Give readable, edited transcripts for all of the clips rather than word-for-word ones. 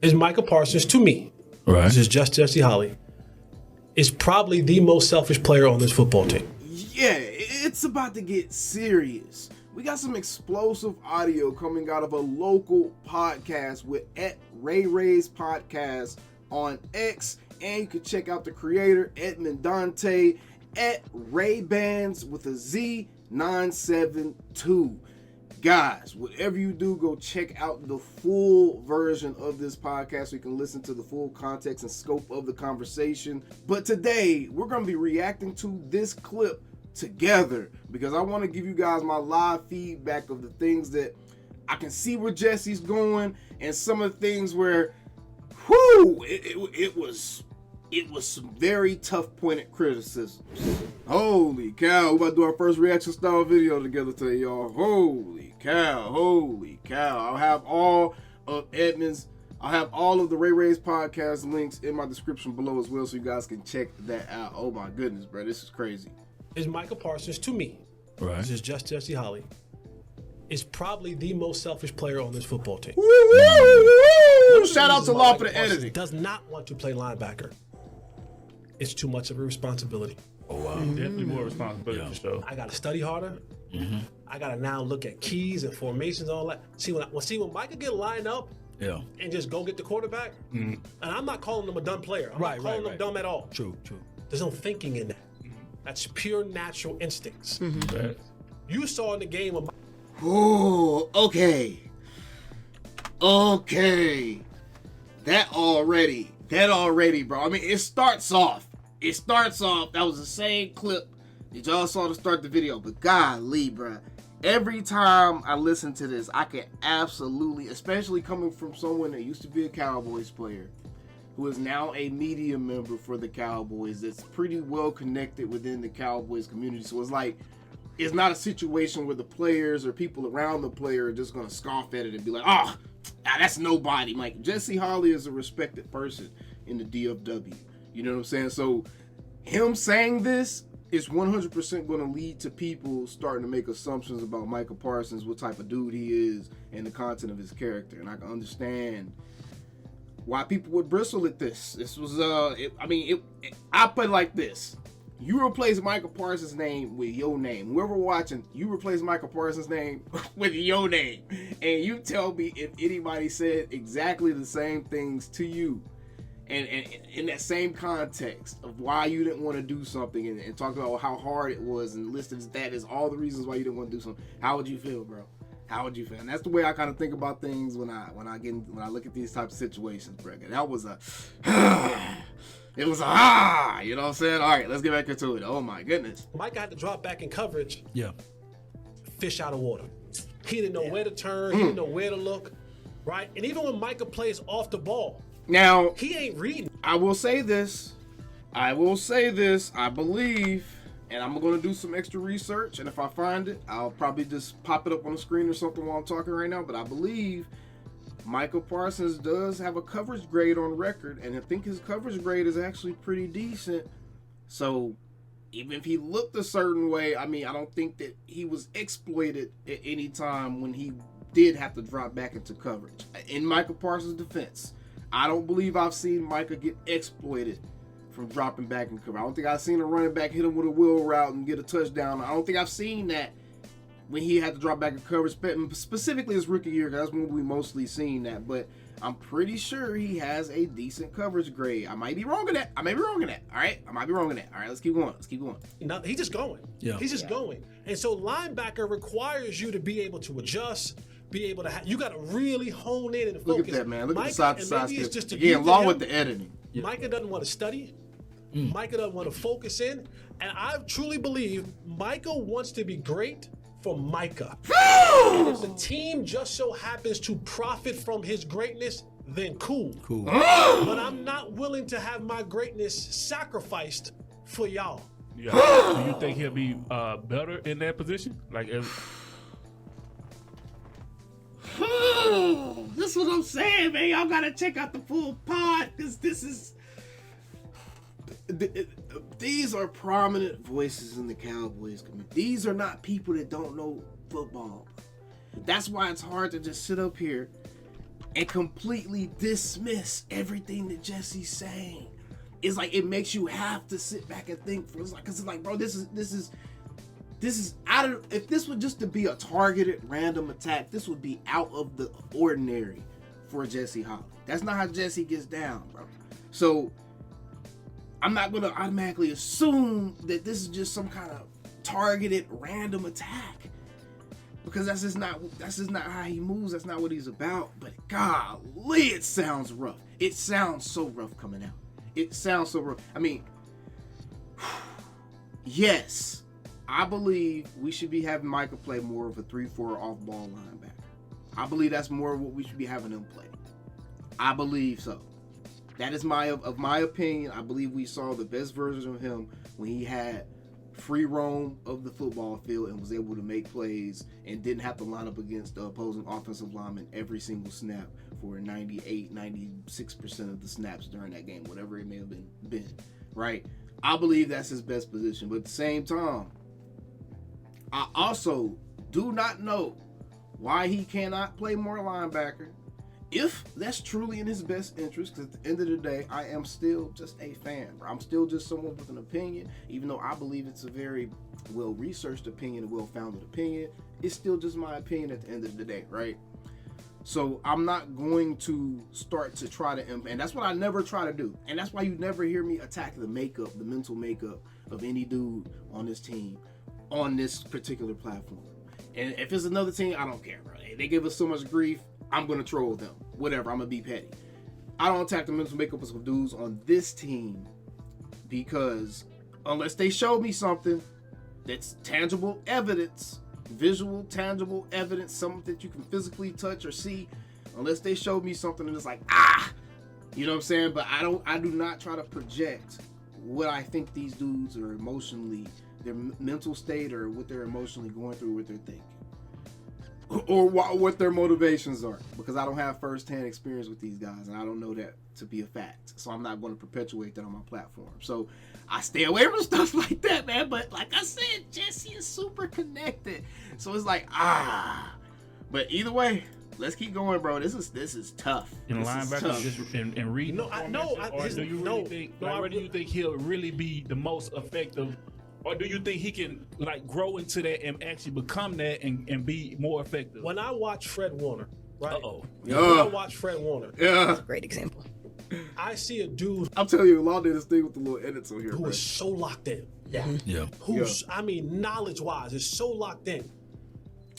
is Micah Parsons, to me, Right. this is just Jesse Holly, is probably the most selfish player on this football team. Yeah, it's about to get serious. We got some explosive audio coming out of a local podcast with @RayRay's Podcast on X, and you can check out the creator Edmond Dante @RayBands with a Z972. Guys, whatever you do, go check out the full version of this podcast so you can listen to the full context and scope of the conversation. But today, we're going to be reacting to this clip together because I want to give you guys my live feedback of the things that I can see where Jesse's going and some of the things where, it was some very tough pointed criticisms. Holy cow, we're about to do our first reaction style video together today, y'all. Holy cow. I'll have all of Edmund's, I'll have all of the RayRay's Podcast links in my description below as well so you guys can check that out. Oh my goodness, bro, this is crazy. Is Micah Parsons, to me, Right. this is just Jesse Holly, is probably the most selfish player on this football team. Shout out to Law for the editing. Does not want to play linebacker. It's too much of a responsibility. Oh, wow. Definitely more responsibility for sure. I got to study harder. I got to now look at keys and formations and all that. See, when Micah get lined up Yeah. and just go get the quarterback, and I'm not calling him a dumb player. I'm not calling him dumb at all. True. There's no thinking in that. That's pure natural instincts. Right. You saw in the game of Oh, okay. That already, bro. I mean, it starts off. That was the same clip that y'all saw to start the video. But golly, bro. Every time I listen to this, I can absolutely, especially coming from someone that used to be a Cowboys player, who is now a media member for the Cowboys, that's pretty well connected within the Cowboys community. So it's like, it's not a situation where the players or people around the player are just going to scoff at it and be like, that's nobody. Like, Jesse Holly is a respected person in the DFW. You know what I'm saying? So him saying this is 100% going to lead to people starting to make assumptions about Micah Parsons, what type of dude he is, and the content of his character. And I can understand why people would bristle at this. This was, I put it like this. You replace Micah Parsons' name with your name. Whoever watching, you replace Micah Parsons' name with your name. And you tell me if anybody said exactly the same things to you. And in that same context of why you didn't want to do something and talk about how hard it was and listed that as all the reasons why you didn't want to do something, how would you feel, bro? How would you feel? And that's the way I kind of think about things when I look at these types of situations, bro. That was it was a you know what I'm saying? All right, let's get back into it. Oh my goodness. Micah had to drop back in coverage, Yeah. fish out of water. He didn't know where to turn. He didn't know where to look, right? And even when Micah plays off the ball, Now, he ain't reading. I will say this. I believe, and I'm going to do some extra research, and if I find it, I'll probably just pop it up on the screen or something while I'm talking right now, but I believe Micah Parsons does have a coverage grade on record, and I think his coverage grade is actually pretty decent. So, even if he looked a certain way, I mean, I don't think that he was exploited at any time when he did have to drop back into coverage. In Micah Parsons' defense, I don't believe I've seen Micah get exploited from dropping back in cover. I don't think I've seen a running back hit him with a wheel route and get a touchdown. I don't think I've seen that when he had to drop back in coverage, specifically his rookie year, because that's when we mostly seen that. But I'm pretty sure he has a decent coverage grade. I might be wrong in that. All right? I might be wrong in that. All right, let's keep going. No, he's just going. Yeah. He's just going. And so linebacker requires you to be able to adjust, be able to you got to really hone in and focus. Look at that, man. Look at the Micah, side and maybe it's step. just a Again, gift to along him. with the editing. Micah doesn't want to study. Micah doesn't want to focus in. And I truly believe Micah wants to be great for Micah. And if the team just so happens to profit from his greatness, then cool. But I'm not willing to have my greatness sacrificed for y'all. Yeah. Do you think he'll be better in that position? Like, This is what I'm saying, man. Y'all gotta check out the full pod, because this is... These are prominent voices in the Cowboys community. These are not people that don't know football. That's why it's hard to just sit up here and completely dismiss everything that Jesse's saying. It's like it makes you have to sit back and think. Cause it's like, bro, this is out of. If this would just to be a targeted random attack, this would be out of the ordinary for Jesse Holland. That's not how Jesse gets down, bro. So I'm not gonna automatically assume that this is just some kind of targeted random attack, because that's just not how he moves. That's not what he's about. But golly, it sounds rough. It sounds so rough coming out. It sounds so rough. I mean, yes, I believe we should be having Micah play more of a 3-4 off-ball linebacker. I believe that's more of what we should be having him play. I believe so. That is my opinion. I believe we saw the best version of him when he had free roam of the football field and was able to make plays and didn't have to line up against the opposing offensive lineman every single snap for 98, 96% of the snaps during that game, whatever it may have been, right? I believe that's his best position. But at the same time, I also do not know why he cannot play more linebacker. If that's truly in his best interest, because at the end of the day, I am still just a fan. I'm still just someone with an opinion, even though I believe it's a very well-researched opinion, a well-founded opinion. It's still just my opinion at the end of the day, right? So I'm not going to start to try to, and that's what I never try to do. And that's why you never hear me attack the mental makeup of any dude on this team, on this particular platform. And if it's another team, I don't care, bro. They give us so much grief, I'm going to troll them. Whatever, I'm going to be petty. I don't attack the mental makeup of some dudes on this team because unless they show me something that's tangible evidence, visual, tangible evidence, something that you can physically touch or see, unless they show me something and it's like, you know what I'm saying? But I do not try to project what I think these dudes are emotionally, their mental state or what they're emotionally going through, what they're thinking. Or what their motivations are, because I don't have first-hand experience with these guys, and I don't know that to be a fact. So I'm not going to perpetuate that on my platform. So I stay away from stuff like that, man. But like I said, Jesse is super connected, so it's like But either way, let's keep going, bro. This is tough. In linebacker, just in read. No, or do you really think? Where do you think he'll really be the most effective? Or do you think he can like grow into that and actually become that and be more effective? When I watch Fred Warner, right? Yeah. When I watch Fred Warner, That's a great example. I see a dude I'm telling you, Law did this thing with the little edits on here, who bro. is so locked in. Yeah. Who's, I mean, knowledge-wise, is so locked in.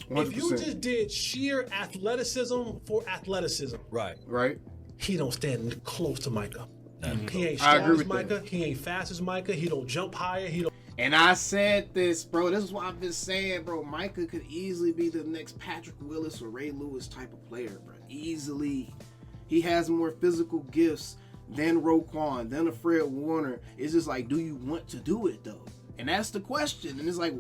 100%. If you just did sheer athleticism for athleticism, Right. he don't stand close to Micah. He ain't I strong agree as with Micah. that. He ain't fast as Micah. He don't jump higher. He don't. And I said this, bro. This is what I've been saying, bro. Micah could easily be the next Patrick Willis or Ray Lewis type of player, bro. Easily. He has more physical gifts than Roquan, than a Fred Warner. It's just like, do you want to do it, though? And that's the question. And it's like,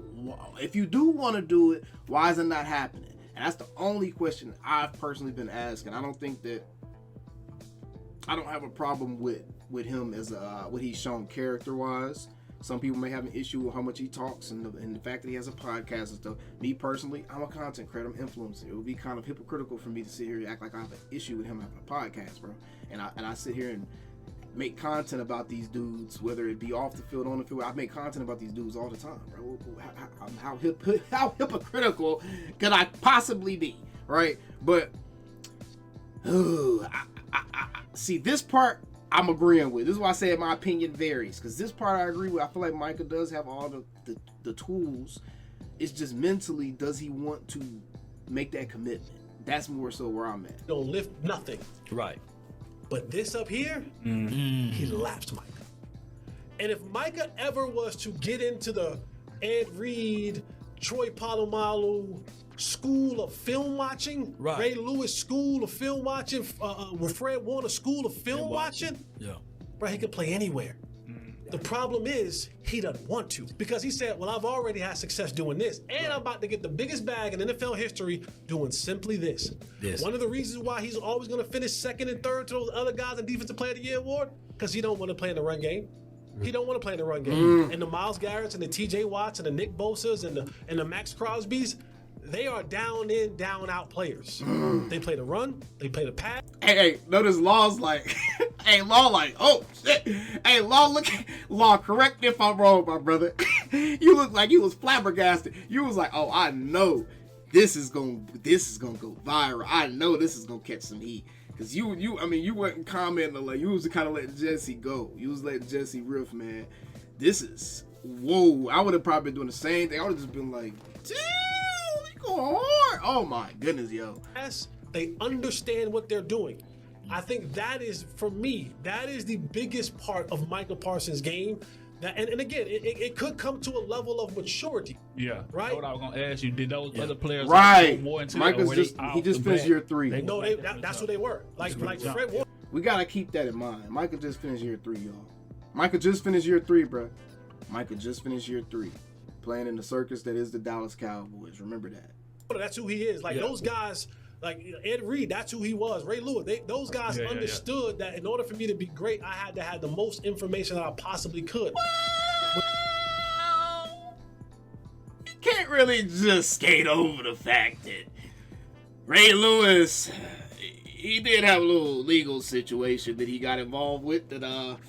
if you do want to do it, why is it not happening? And that's the only question I've personally been asking. I don't have a problem with him as what he's shown character-wise. Some people may have an issue with how much he talks and the fact that he has a podcast and stuff. Me personally, I'm a content creator, I'm an influencer. It would be kind of hypocritical for me to sit here and act like I have an issue with him having a podcast, bro. And I sit here and make content about these dudes, whether it be off the field, on the field. I make content about these dudes all the time, bro. How hypocritical could I possibly be, right? But see, this part I'm agreeing with. This is why I say my opinion varies, because this part I agree with. I feel like Micah does have all the tools. It's just mentally, does he want to make that commitment? That's more so where I'm at. Don't lift nothing. Right. But this up here, he laps Micah. And if Micah ever was to get into the Ed Reed, Troy Polamalu school of film watching, Right. Ray Lewis school of film watching, with Fred Warner school of film watching, Yeah. right, he could play anywhere. The problem is he doesn't want to, because he said, well, I've already had success doing this, and I'm about to get the biggest bag in NFL history doing simply this. One of the reasons why he's always going to finish second and third to those other guys in Defensive Player of the Year award, because he don't want to play in the run game. He don't want to play in the run game. And the Myles Garretts and the TJ Watts and the Nick Bosas and the Max Crosbys, They are down in, down out players. They play the run, they play the pass. Hey, notice Law's like, oh shit. Hey, Law, correct me if I'm wrong, my brother. You look like you was flabbergasted. You was like, oh, I know this is gonna go viral. I know this is gonna catch some heat. Cause you wasn't commenting, like, you was kind of letting Jesse go. You was letting Jesse riff, man. This is, whoa. I would have probably been doing the same thing. I would have just been like, damn, we going hard. Oh my goodness, yo. They understand what they're doing. I think that is, for me, that is the biggest part of Micah Parsons' game. That, and again, it could come to a level of maturity. Yeah. Right. That's what I was gonna ask you. Did those other players right? Go more into Micah's he just finished year 3. That's what they were. Like Fred Warner. We gotta keep that in mind. Micah just finished year 3, y'all. Micah just finished year 3, bro. Micah just finished year 3, playing in the circus that is the Dallas Cowboys. Remember that. That's who he is. Like those guys. Like Ed Reed, that's who he was. Ray Lewis, those guys understood that in order for me to be great, I had to have the most information that I possibly could. Well, you can't really just skate over the fact that Ray Lewis, he did have a little legal situation that he got involved with that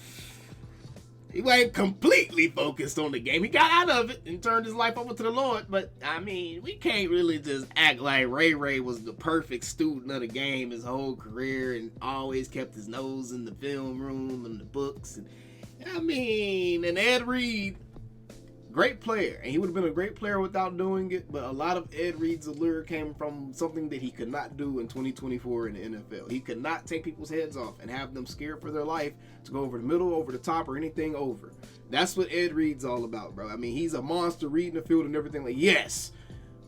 he wasn't completely focused on the game. He got out of it and turned his life over to the Lord. But, I mean, we can't really just act like Ray was the perfect student of the game his whole career and always kept his nose in the film room and the books. And Ed Reed, great player. And he would have been a great player without doing it. But a lot of Ed Reed's allure came from something that he could not do in 2024 in the NFL. He could not take people's heads off and have them scared for their life to go over the middle, over the top, or anything over. That's what Ed Reed's all about, bro. I mean, he's a monster reading the field and everything. Like, yes.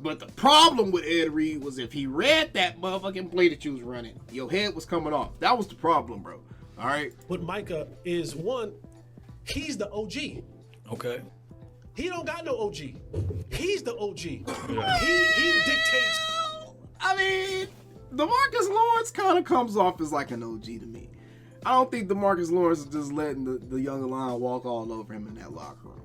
But the problem with Ed Reed was if he read that motherfucking play that you was running, your head was coming off. That was the problem, bro. All right? What Micah is, one, he's the OG. Okay. He don't got no OG. He's the OG. Yeah. He dictates. I mean, DeMarcus Lawrence kind of comes off as like an OG to me. I don't think DeMarcus Lawrence is just letting the young lion walk all over him in that locker room.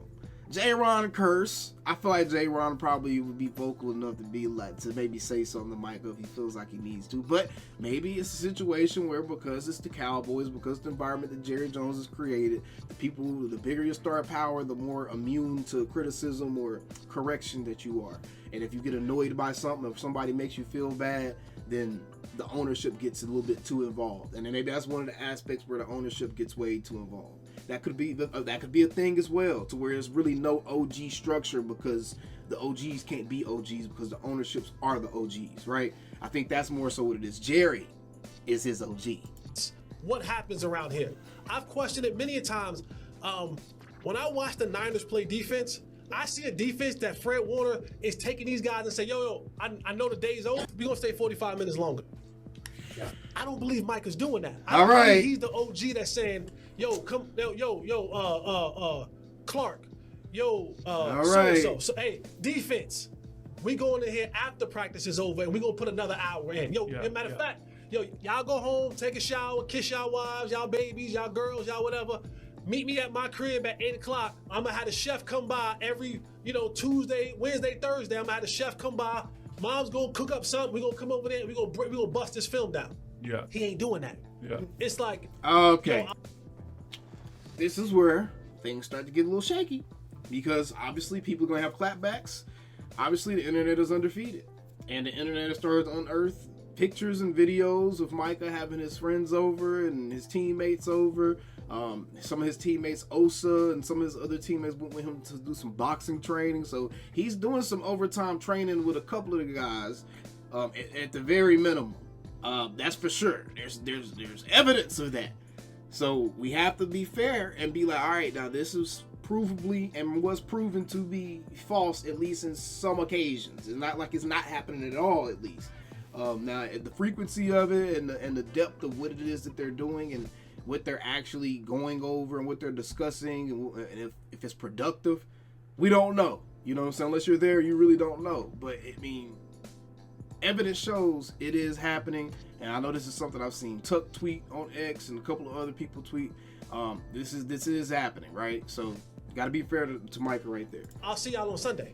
J-Ron curse. I feel like J-Ron probably would be vocal enough to maybe say something to Micah if he feels like he needs to. But maybe it's a situation where because it's the Cowboys, because the environment that Jerry Jones has created, the bigger your star power, the more immune to criticism or correction that you are. And if you get annoyed by something, if somebody makes you feel bad, then the ownership gets a little bit too involved. And then maybe that's one of the aspects where the ownership gets way too involved. That could be a thing as well, to where there's really no OG structure because the OGs can't be OGs because the ownerships are the OGs, right? I think that's more so what it is. Jerry is his OG. What happens around here? I've questioned it many times. When I watch the Niners play defense, I see a defense that Fred Warner is taking these guys and say, I know the day's over. We're going to stay 45 minutes longer. Yeah. I don't believe Micah's doing that. I don't believe he's the OG that's saying, Clark, so hey, defense, we going in here after practice is over and we gonna put another hour in. Matter of fact, y'all go home, take a shower, kiss y'all wives, y'all babies, y'all girls, y'all whatever. Meet me at my crib at 8 o'clock. I'm gonna have the chef come by every, Tuesday, Wednesday, Thursday. I'm gonna have the chef come by. Mom's gonna cook up something. We gonna come over there. We gonna bust this film down. Yeah. He ain't doing that. Yeah. It's like, okay. This is where things start to get a little shaky because obviously people are gonna have clapbacks. Obviously the internet is undefeated, and the internet has started to unearth pictures and videos of Micah having his friends over and his teammates over. Some of his teammates, Osa, and some of his other teammates went with him to do some boxing training. So he's doing some overtime training with a couple of the guys at the very minimum. That's for sure. There's evidence of that. So we have to be fair and be like, all right, now this is provably and was proven to be false, at least in some occasions. It's not like it's not happening at all, at least. Now, the frequency of it and the depth of what it is that they're doing and what they're actually going over and what they're discussing and if it's productive, we don't know. You know what I'm saying? Unless you're there, you really don't know. But, evidence shows it is happening, and I know this is something I've seen Tuck tweet on X and a couple of other people tweet. This is happening, right? So, got to be fair to Micah right there. I'll see y'all on Sunday.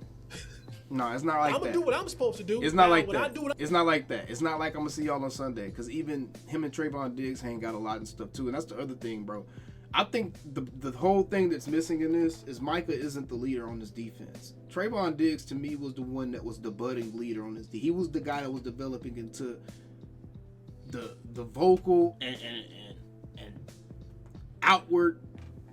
No, it's not like that. I'm gonna do what I'm supposed to do. It's not like when that. I do what It's not like that. It's not like I'm gonna see y'all on Sunday, because even him and Trayvon Diggs hang out a lot and stuff too. And that's the other thing, bro. I think the whole thing that's missing in this is Micah isn't the leader on this defense. Trayvon Diggs to me was the one that was the budding leader on this. He was the guy that was developing into the vocal and outward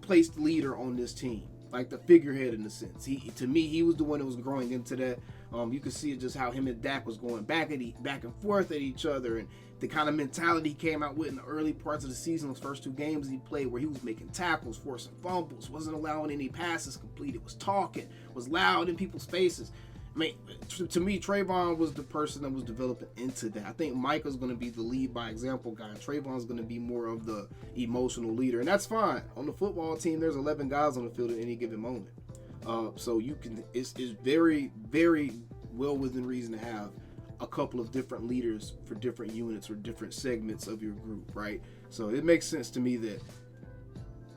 placed leader on this team, like the figurehead in a sense. To me, he was the one that was growing into that. You could see it just how him and Dak was going back and forth at each other, and the kind of mentality he came out with in the early parts of the season, those first 2 games he played, where he was making tackles, forcing fumbles, wasn't allowing any passes completed, was talking, was loud in people's faces. I mean, to me, Trayvon was the person that was developing into that. I think Micah's going to be the lead by example guy, and Trayvon's going to be more of the emotional leader, and that's fine. On the football team, there's 11 guys on the field at any given moment. So you can, it's very, very well within reason to have a couple of different leaders for different units or different segments of your group, right? So it makes sense to me that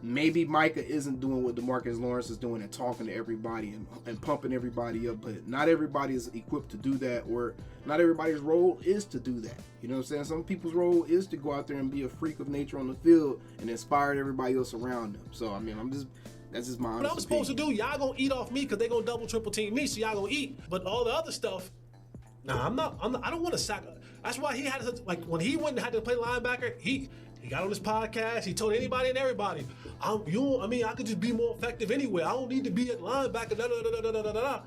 maybe Micah isn't doing what DeMarcus Lawrence is doing and talking to everybody and pumping everybody up, but not everybody is equipped to do that, or not everybody's role is to do that. You know what I'm saying? Some people's role is to go out there and be a freak of nature on the field and inspire everybody else around them. So, I mean, that's just my honest What I'm supposed to do, y'all gonna eat off me because they gonna double, triple team me, so y'all gonna eat. But all the other stuff, nah, I don't want to sack. That's why he had to, like, when he went and had to play linebacker, he got on his podcast. He told anybody and everybody, I could just be more effective anyway. I don't need to be at linebacker. Da, da, da, da, da, da, da.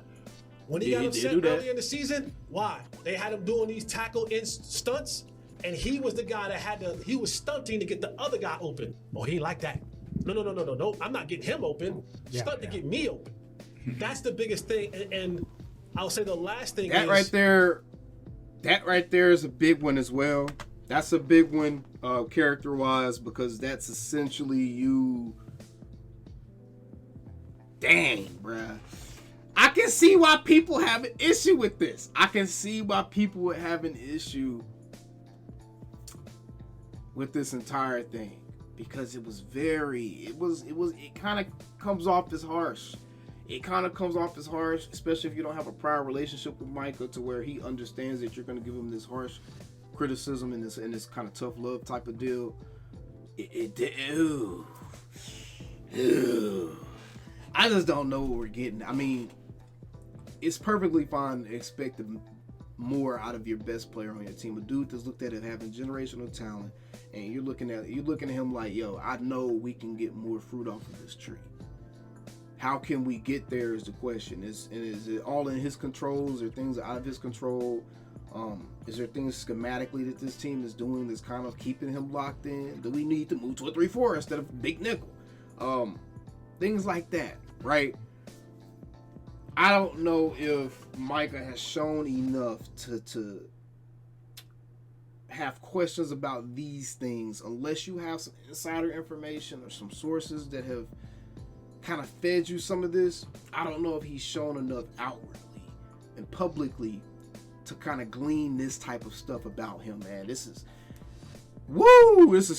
When he got upset earlier in the season, why? They had him doing these tackle in stunts, and he was the guy that he was stunting to get the other guy open. Oh, he ain't like that. No. I'm not getting him open. Stunt to get me open. That's the biggest thing. And I'll say the last thing that right there is a big one as well. That's a big one character-wise, because that's essentially you. Dang, bruh. I can see why people have an issue with this. I can see why people would have an issue with this entire thing, because it kind of comes off as harsh. It kind of comes off as harsh, especially if you don't have a prior relationship with Micah to where he understands that you're going to give him this harsh criticism and this kind of tough love type of deal. I just don't know what we're getting. I mean, it's perfectly fine to expect more out of your best player on your team. A dude that's looked at it having generational talent, and you're looking at him like, yo, I know we can get more fruit off of this tree. How can we get there is the question. Is it all in his control? Is there things out of his control? Is there things schematically that this team is doing that's kind of keeping him locked in? Do we need to move to a 3-4 instead of big nickel? Things like that, right? I don't know if Micah has shown enough to have questions about these things unless you have some insider information or some sources that have kind of fed you some of this. I don't know if he's shown enough outwardly and publicly to kind of glean this type of stuff about him, man. This is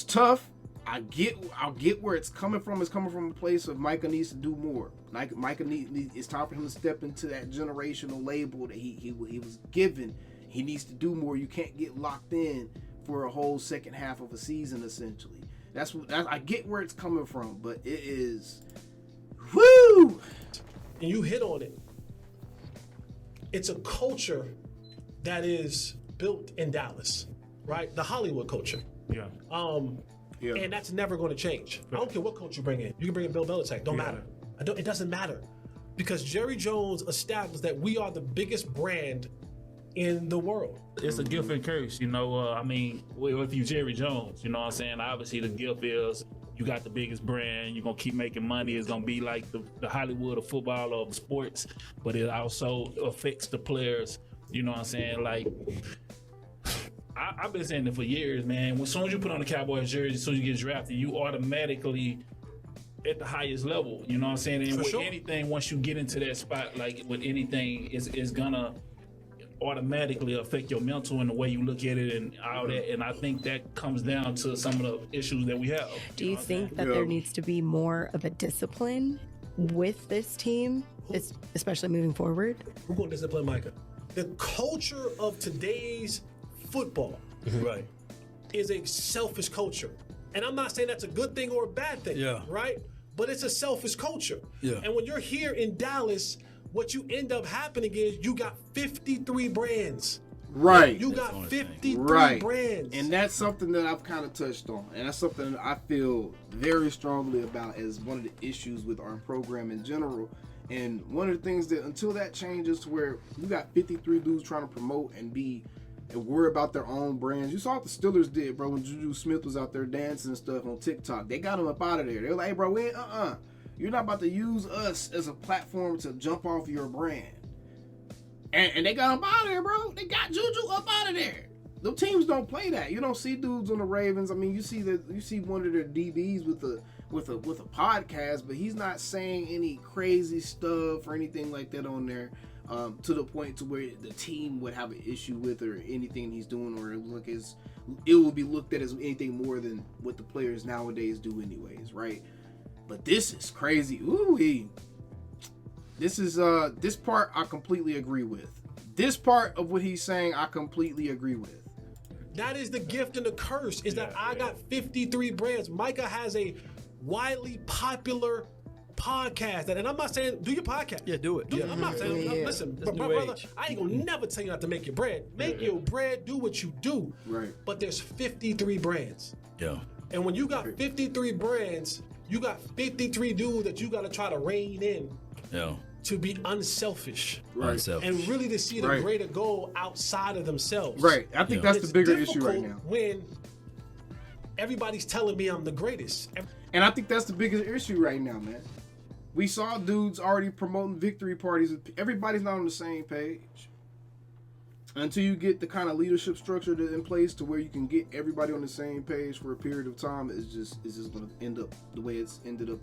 tough. I'll get where it's coming from. It's coming from a place of Micah needs to do more. It's time for him to step into that generational label that he was given. He needs to do more. You can't get locked in for a whole second half of a season, essentially. I get where it's coming from, but it is, woo! And you hit on it. It's a culture that is built in Dallas, right? The Hollywood culture. Yeah. Yeah. And that's never going to change. I don't care what coach you bring in. You can bring in Bill Belichick. Don't matter. It doesn't matter. Because Jerry Jones established that we are the biggest brand in the world. It's a gift and curse, you know. If you Jerry Jones, you know what I'm saying? Obviously, the gift is you got the biggest brand. You're going to keep making money. It's going to be like the Hollywood of football or of sports. But it also affects the players, you know what I'm saying? Like, I've been saying it for years, man. As soon as you put on the Cowboys jersey, as soon as you get drafted, you automatically at the highest level. You know what I'm saying? And with anything, once you get into that spot, like with anything, it's gonna automatically affect your mental and the way you look at it and all that. And I think that comes down to some of the issues that we have. Do you think that there needs to be more of a discipline with this team? especially moving forward? We're going to discipline Micah. The culture of today's football Right. is a selfish culture. And I'm not saying that's a good thing or a bad thing, right? But it's a selfish culture. Yeah. And when you're here in Dallas, what you end up happening is you got 53 brands. Right. You got 53 Right. brands. And that's something that I've kind of touched on. And that's something that I feel very strongly about as one of the issues with our program in general. And one of the things that until that changes to where you got 53 dudes trying to promote and worry about their own brands. You saw what the Steelers did, bro, when Juju Smith was out there dancing and stuff on TikTok. They got him up out of there. They're like, hey, bro, we ain't, you're not about to use us as a platform to jump off your brand. And they got him out of there, bro. They got Juju up out of there. The teams don't play that. You don't see dudes on the Ravens. I mean, you see one of their DBs with a podcast, but he's not saying any crazy stuff or anything like that on there. To the point to where the team would have an issue with or anything he's doing, or it will be looked at as anything more than what the players nowadays do anyways, right? But this is crazy. Ooh, this part I completely agree with. This part of what he's saying I completely agree with. That is the gift and the curse, is that I got 53 brands. Micah has a widely popular podcast, and I'm not saying do your podcast. Yeah, do it. I'm not saying listen, That's my new brother. age. I ain't gonna never tell you not to make your bread. Make your bread. Do what you do. Right. But there's 53 brands, Yeah. and when you got 53 brands, you got 53 dudes that you got to try to rein in Yeah. to be unselfish. Right. Myself. And really to see the Right. greater goal outside of themselves. Right. I think that's It's the bigger issue right difficult now. when everybody's telling me I'm the greatest. And I think that's the biggest issue right now, man. We saw dudes already promoting victory parties. Everybody's not on the same page. Until you get the kind of leadership structure in place to where you can get everybody on the same page for a period of time, it's just going to end up the way it's ended up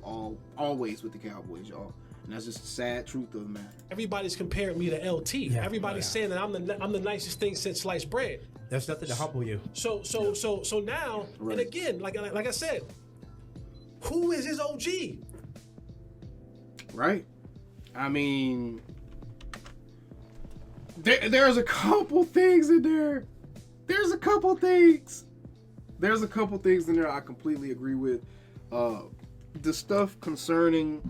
always with the Cowboys, y'all. And that's just the sad truth of the matter. Everybody's comparing me to LT. Yeah. Everybody's saying that I'm the nicest thing since sliced bread. There's nothing to humble you. So now, Right. and again, like I said, who is his OG? Right? I mean, there's a couple things in there. There's a couple things in there I completely agree with. The stuff concerning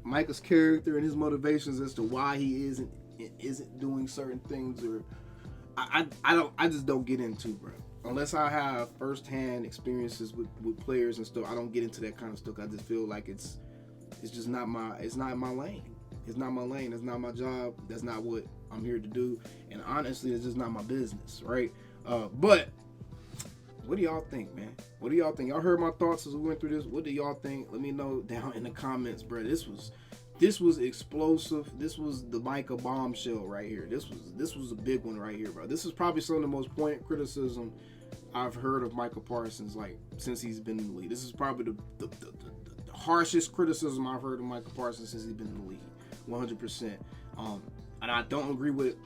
Micah's character and his motivations as to why he isn't doing certain things, or I just don't get into, bro. Unless I have firsthand experiences with players and stuff, I don't get into that kind of stuff. I just feel like it's just not my lane. It's not my lane. It's not my job. That's not what I'm here to do. And honestly, it's just not my business, right? But what do y'all think, man? What do y'all think? Y'all heard my thoughts as we went through this. What do y'all think? Let me know down in the comments, bro. This was explosive. This was the Micah bombshell right here. This was a big one right here, bro. This is probably some of the most poignant criticism I've heard of Micah Parsons, like, since he's been in the league. This is probably the harshest criticism I've heard of Micah Parsons since he's been in the league, 100%. And I don't agree with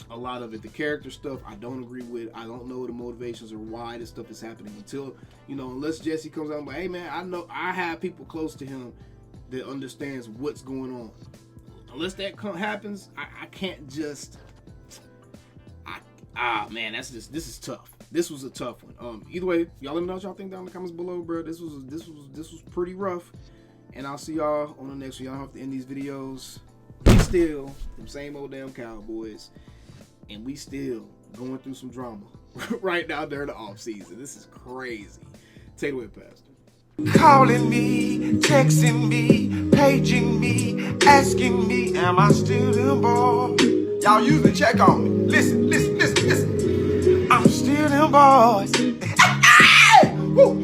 a lot of it. The character stuff, I don't agree with. I don't know the motivations or why this stuff is happening until, unless Jesse comes out and like, hey man, I know I have people close to him that understands what's going on. Unless that happens, I can't just. Man, this is tough. This was a tough one. Either way, y'all let me know what y'all think down in the comments below, bro. This was pretty rough. And I'll see y'all on the next one. Y'all don't have to end these videos. We still them same old damn Cowboys, and we still going through some drama right now during the off season. This is crazy. Take it away, Pastor. Calling me, texting me, paging me, asking me, am I still them boy? Y'all usually check on me. Listen. I'm still them boys. Woo,